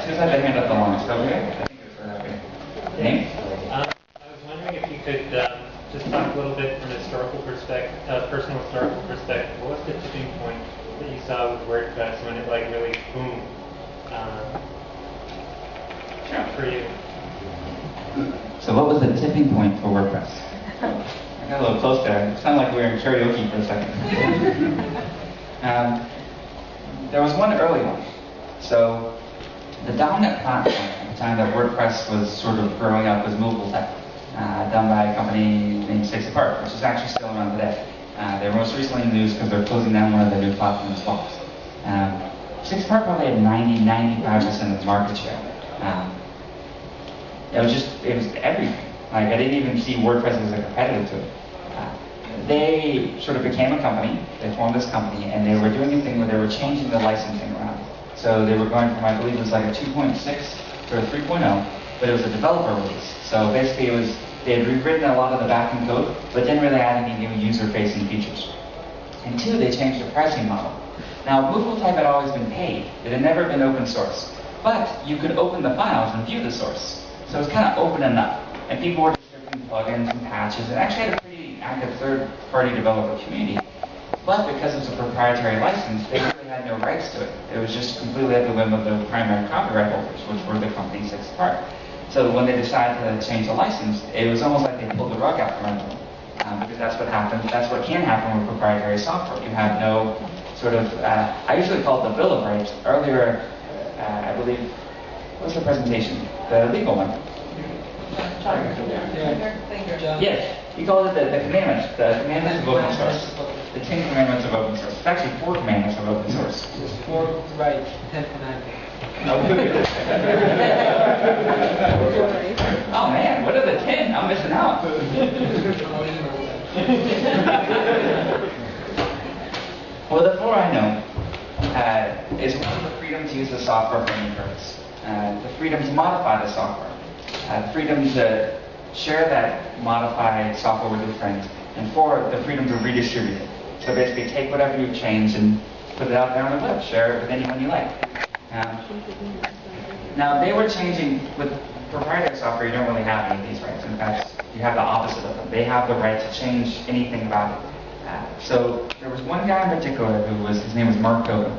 Who's had their hand up the longest? Over here? I think it's right up here. Name? I was wondering if you could just talk a little bit from a historical perspective, personal historical perspective. What was the tipping point that you saw with WordPress when it like really boomed for you? So what was the tipping point for WordPress? I got a little close there. It sounded like we were in karaoke for a second. There was one early one. So the dominant platform at the time that WordPress was sort of growing up was movable type, done by a company named 6 Apart, which is actually still around today. They were most recently in the news because they're closing down one of their new platforms as well. 6 Apart probably had 95% of the market share. It was everything. Like, I didn't even see WordPress as a competitor to it. They sort of became a company, they formed this company, and they were doing a thing where they were changing the licensing around. So they were going from, I believe it was like a 2.6 to a 3.0, but it was a developer release. So basically they had rewritten a lot of the backend code, but didn't really add any new user-facing features. And 2, they changed the pricing model. Now, movable type had always been paid. It had never been open source. But you could open the files and view the source. So it was kind of open enough. And people were distributing plugins and patches, and actually had a pretty active third-party developer community. But because it was a proprietary license, they really had no rights to it. It was just completely at the whim of the primary copyright holders, which were the company 6 Apart. So when they decided to change the license, it was almost like they pulled the rug out from under them. Because that's what happens, that's what can happen with proprietary software. You have no sort of, I usually call it the Bill of Rights. Earlier, I believe, what was the presentation? The legal one. Yes, he called it the commandments of open source. The 10 commandments of open source. It's actually 4 commandments of open source. There's 4 rights, 10 commandments. Oh man, what are the 10? I'm missing out. Well, the 4 I know is one, the freedom to use the software for any purpose. The freedom to modify the software. The freedom to share that modified software with your friends. And 4, the freedom to redistribute it. So basically take whatever you've changed and put it out there on the web. Share it with anyone you like. Now they were changing, with proprietary software you don't really have any of these rights. In fact, you have the opposite of them. They have the right to change anything about it. So there was one guy in particular his name was Mark Goda.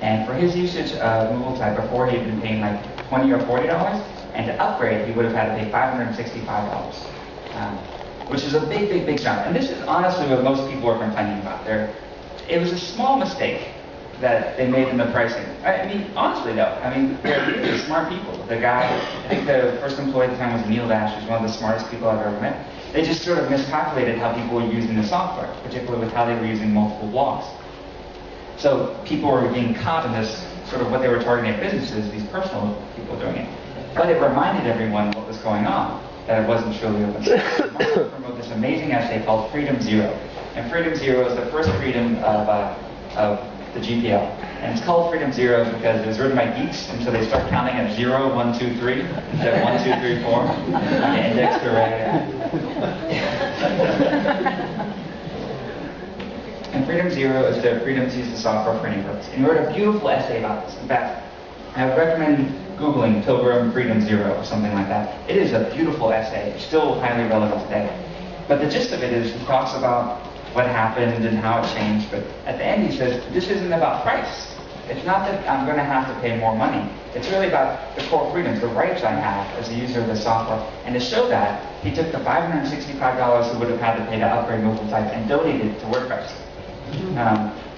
And for his usage of movable type before, he had been paying like $20 or $40. And to upgrade, he would have had to pay $565, which is a big jump. And this is honestly what most people are complaining about. It was a small mistake that they made in the pricing. I mean, honestly though, they're really smart people. The guy, I think the first employee at the time was Neil Dash, who's one of the smartest people I've ever met. They just sort of miscalculated how people were using the software, particularly with how they were using multiple blocks. So people were being caught in this sort of what they were targeting at businesses, these personal people doing it. But it reminded everyone what was going on, that it wasn't truly open source. Mark wrote this amazing essay called Freedom Zero. And Freedom Zero is the first freedom of the GPL. And it's called Freedom Zero because it was written by geeks, and so they start counting at 0, 1, 2, 3, instead of 1, 2, 3, 4, on the index array. And Freedom Zero is the freedom to use the software for any purpose. And he wrote a beautiful essay about this. In fact, I would recommend Googling Pilgrim Freedom Zero or something like that. It is a beautiful essay. It's still highly relevant today. But the gist of it is he talks about what happened and how it changed. But at the end he says, this isn't about price. It's not that I'm going to have to pay more money. It's really about the core freedoms, the rights I have as a user of the software. And to show that, he took the $565 he would have had to pay to upgrade mobile type and donated it to WordPress.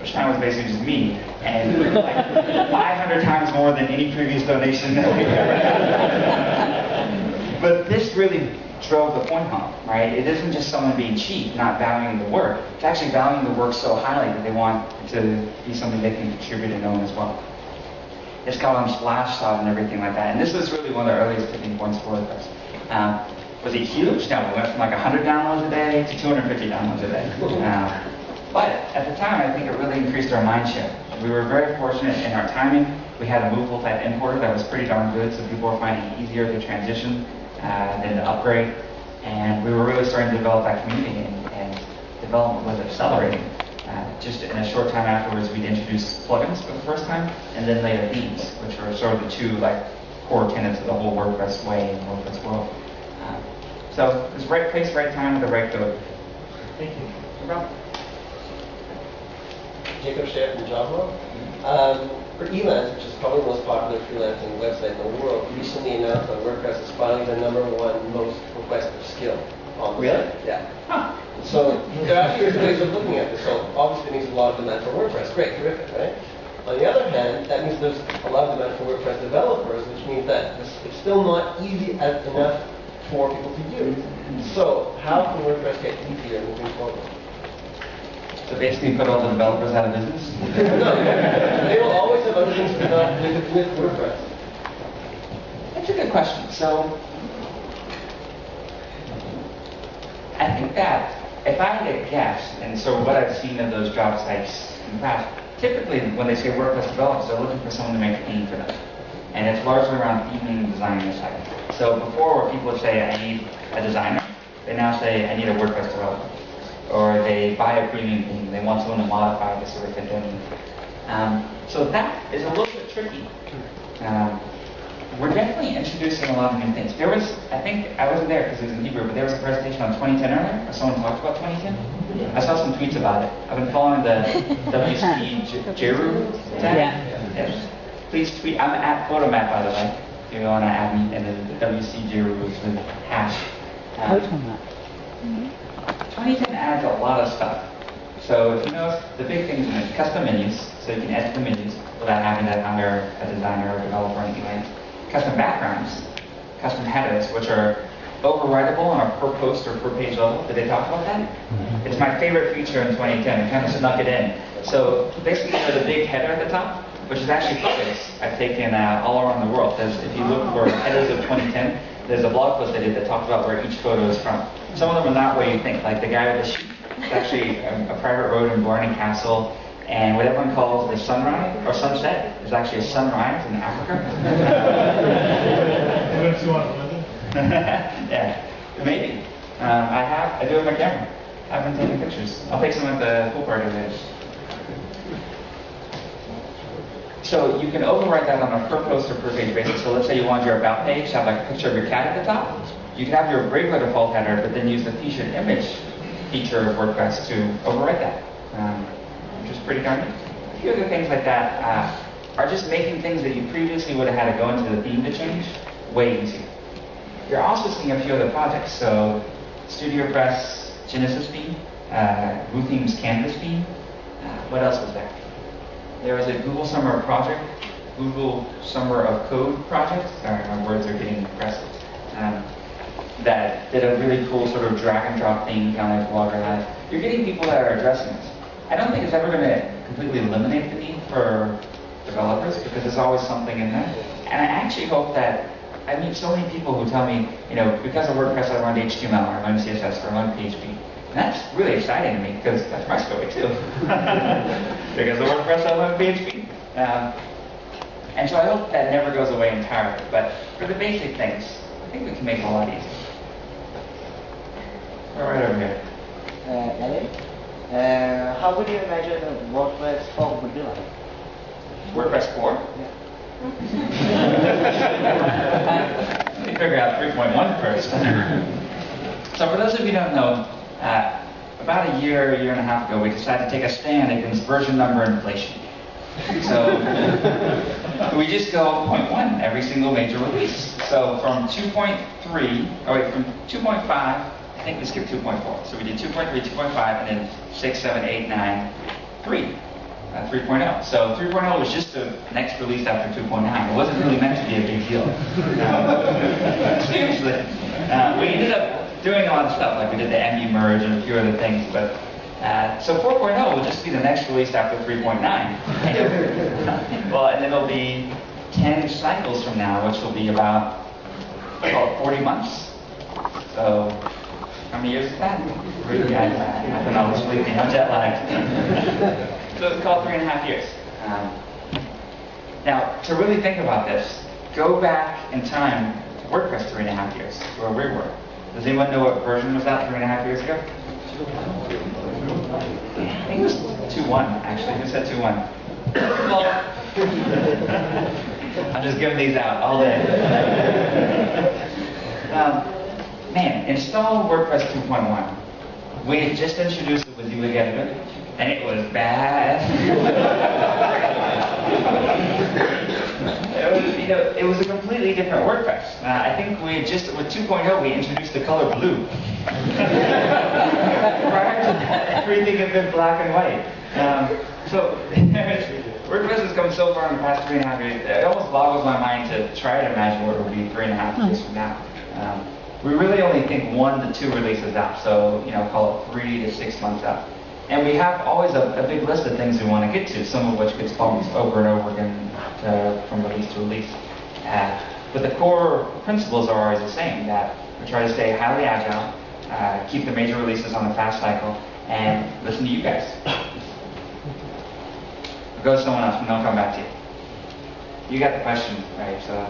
Which now was basically just me, and like 500 times more than any previous donation that we've ever had. But this really drove the point home, right? It isn't just someone being cheap, not valuing the work. It's actually valuing the work so highly that they want to be something they can contribute and own as well. It's got on Splashside and everything like that, and this was really one of the earliest tipping points for WordPress. Was it huge? No, we went from like 100 downloads a day to 250 downloads a day. But at the time, I think it really increased our mind share. We were very fortunate in our timing. We had a movable type importer that was pretty darn good, so people were finding it easier to transition than to upgrade. And we were really starting to develop that community, and development was accelerating. Just in a short time afterwards, we'd introduced plugins for the first time, and then later themes, which were sort of the two core tenets of the whole WordPress way and WordPress world. So it's right place, right time with the right code. Thank you. No problem. Jacob Scher from Java. For Elance, which is probably the most popular freelancing website in the world, recently announced that WordPress is finally the #1 most requested skill on the Really? site. Yeah. Huh. So there are actually ways of looking at this. So obviously it means a lot of demand for WordPress. Great, terrific, right? On the other hand, that means there's a lot of demand for WordPress developers, which means that it's still not easy enough for people to use. So how can WordPress get easier moving forward? So basically put all the developers out of business? No, they will always have other things to do with WordPress. That's a good question. So I think that if I had to guess, and so what I've seen of those job sites in the past, typically when they say WordPress developers, they're looking for someone to make a theme for them. And it's largely around theming and designing the site. So before, where people would say, I need a designer, they now say, I need a WordPress developer. Or they buy a premium theme, they want someone to modify this or fit in. So that is a little bit tricky. We're definitely introducing a lot of new things. There was, I think, I wasn't there because it was in Hebrew, but there was a presentation on 2010 earlier, or someone talked about 2010. I saw some tweets about it. I've been following the WC Jeru tag. Yes. Please tweet. I'm at Photomat, by the way. If you want to add me, and then the WC Jeru is with hash. Photomat. 2010 adds a lot of stuff. So if you notice, the big things are custom menus, so you can edit the menus without having to hire a designer or developer or anything like that. Custom backgrounds, custom headers, which are overwritable on a per post or per page level. Did they talk about that? Mm-hmm. It's my favorite feature in 2010. It kind of snuck it in. So basically, there's a big header at the top, which is actually photos I've taken all around the world. Because if you look for headers of 2010, there's a blog post I did that talks about where each photo is from. Some of them are not where you think, like the guy with the sheep. It's actually a private road in Blarney Castle, and what everyone calls the sunrise or sunset is actually a sunrise in Africa. Yeah, maybe. I do have my camera. I've been taking pictures. I'll take some at the pool party later. So you can overwrite that on a per post or per page basis. So let's say you want your about page to have like a picture of your cat at the top. You can have your regular default header, but then use the featured image feature of WordPress to overwrite that, which is pretty darn neat. A few other things like that are just making things that you previously would have had to go into the theme to change way easier. You're also seeing a few other projects. So StudioPress Genesis theme, WooTheme's Canvas theme. What else was there? There was a Google Summer of Project, Google Summer of Code project. Sorry, my words are getting aggressive. That did a really cool sort of drag and drop thing, kind of like Blogger has. You're getting people that are addressing this. I don't think it's ever going to completely eliminate the need for developers because there's always something in there. And I actually hope that I meet so many people who tell me, because of WordPress I learned HTML or I learned CSS or I learned PHP. And that's really exciting to me because that's my story too. Because of WordPress I learned PHP. And so I hope that never goes away entirely. But for the basic things, I think we can make it a lot easier. Right over here. Alex, how would you imagine WordPress 4 would be like? WordPress 4? Yeah. Let me figure out 3.1 first. So for those of you who don't know, about a year and a half ago, we decided to take a stand against version number inflation. So we just go 0.1 every single major release. So from 2.3, from 2.5, I think we skipped 2.4. So we did 2.3, 2.5, and then 6, 7, 8, 9, 3. 3.0. So 3.0 was just the next release after 2.9. It wasn't really meant to be a big deal. Seriously. We ended up doing a lot of stuff, like we did the MU merge and a few other things, but so 4.0 will just be the next release after 3.9. Well, and then it'll be 10 cycles from now, which will be about 40 months. So how many years is that? Really, I've been always sleeping. I'm jet lagged. So it's called 3.5 years. Now, to really think about this, go back in time to WordPress 3.5 years, where we were. Does anyone know what version was out 3.5 years ago? I think it was 2.1, actually. Who said 2.1? Well, I'm just giving these out all day. Man, install WordPress 2.1. We had just introduced the WYSIWYG editor, and it was bad. It was a completely different WordPress. I think we had just, with 2.0, we introduced the color blue. Prior to that, everything had been black and white. So WordPress has come so far in the past 3.5 years, it almost boggles my mind to try to imagine what it would be 3.5 years from now. We really only think 1 to 2 releases out, so call it 3 to 6 months out. And we have always a big list of things we want to get to, some of which gets bumped over and over again from release to release. But the core principles are always the same, that we try to stay highly agile, keep the major releases on a fast cycle, and listen to you guys. Go to someone else, and they'll come back to you. You got the question, right? So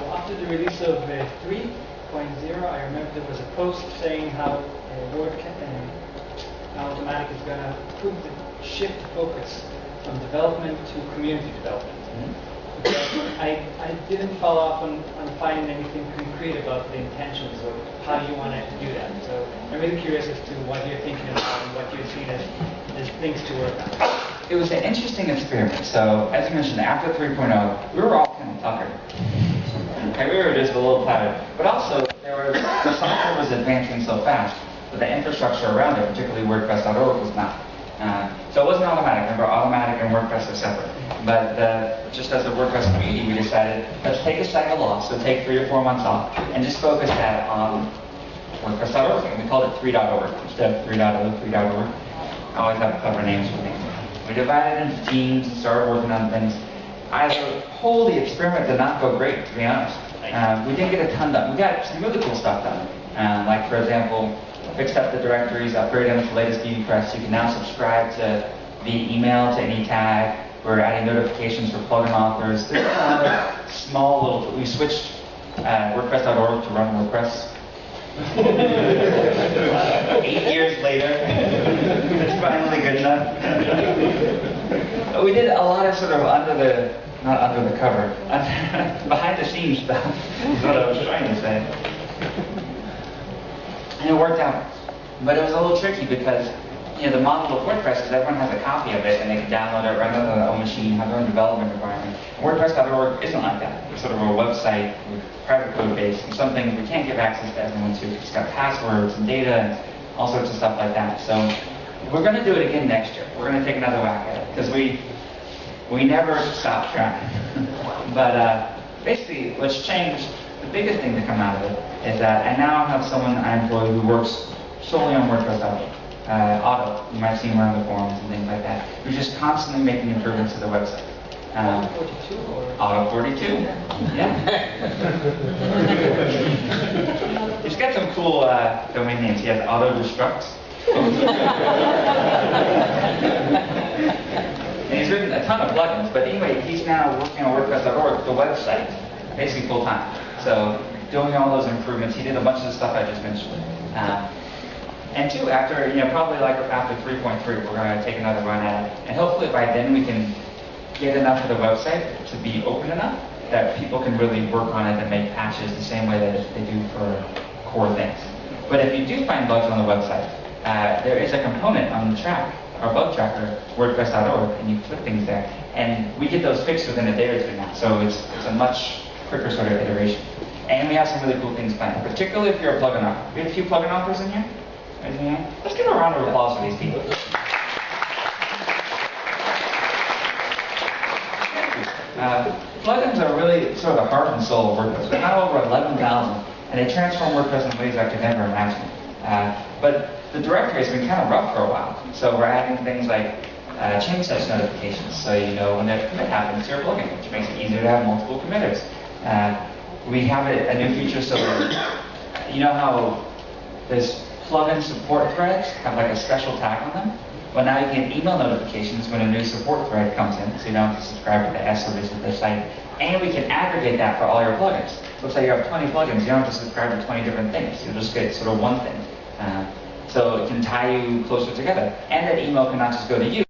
after the release of 3.0, I remember there was a post saying how WordCamp and Automatic is going to shift focus from development to community development. I didn't follow up on finding anything concrete about the intentions or how you wanted to do that. So I'm really curious as to what you're thinking about and what you're seeing as things to work on. It was an interesting experiment. So as you mentioned, after 3.0, we were all kind of tuckered. Okay, we were just a little tired. But also, the software was advancing so fast, but the infrastructure around it, particularly WordPress.org, was not. So it wasn't automatic. Remember, automatic and WordPress are separate. But just as a WordPress community, we decided, let's take a cycle off, so take 3 or 4 months off, and just focus that on WordPress.org. And we called it 3.org instead of 3.0, 3.org. I always have clever names for things. We divided into teams and started working on things. As a whole, the experiment did not go great, to be honest. We didn't get a ton done. We got some really cool stuff done. Like, for example, fixed up the directories, upgraded them to the latest VBPress. You can now subscribe via email to any tag. We're adding notifications for plugin authors. There's another small little, we switched WordPress.org to run WordPress. 8 years later, it's finally good enough. We did a lot of sort of not under the cover, behind the scenes stuff, is what I was trying to say. And it worked out. But it was a little tricky because, the model of WordPress is everyone has a copy of it and they can download it, run it on their own machine, have their own development environment. WordPress.org isn't like that. It's sort of a website with private code base, and some things we can't give access to everyone to. It's got passwords and data and all sorts of stuff like that. So we're going to do it again next year. We're going to take another whack at it because we never stop trying. But basically, what's changed, the biggest thing to come out of it is that I now have someone I employ who works solely on WordPress.org. Otto, you might see him around the forums and things like that. We're just constantly making improvements to the website. Otto 42, yeah. He's got some cool domain names. He has Auto Destructs. And he's written a ton of plugins, but anyway, he's now working on WordPress.org, the website, basically full time. So doing all those improvements, he did a bunch of the stuff I just mentioned. And two, after, probably like after 3.3, we're going to take another run at it. And hopefully by then we can get enough of the website to be open enough that people can really work on it and make patches the same way that they do for core things. But if you do find bugs on the website, there is a component on the track, our bug tracker, WordPress.org, and you click things there. And we get those fixed within a day or two now, so it's a much quicker sort of iteration. And we have some really cool things planned, particularly if you're a plugin author. We have a few plugin authors in here. Let's give a round of applause for these people. Plugins are really sort of the heart and soul of WordPress. We're now over 11,000, and they transform WordPress in ways I could never imagine. But the directory has been kind of rough for a while, so we're adding things like change sets notifications, so you know when that commit happens to your plugin, which makes it easier to have multiple committers. We have a new feature, so you know how there's plugin support threads have like a special tag on them? Well, now you can get email notifications when a new support thread comes in, so you don't have to subscribe to the S or visit the site. And we can aggregate that for all your plugins. Looks like you have 20 plugins, you don't have to subscribe to 20 different things. You'll just get sort of one thing. So it can tie you closer together. And that email can not just go to you,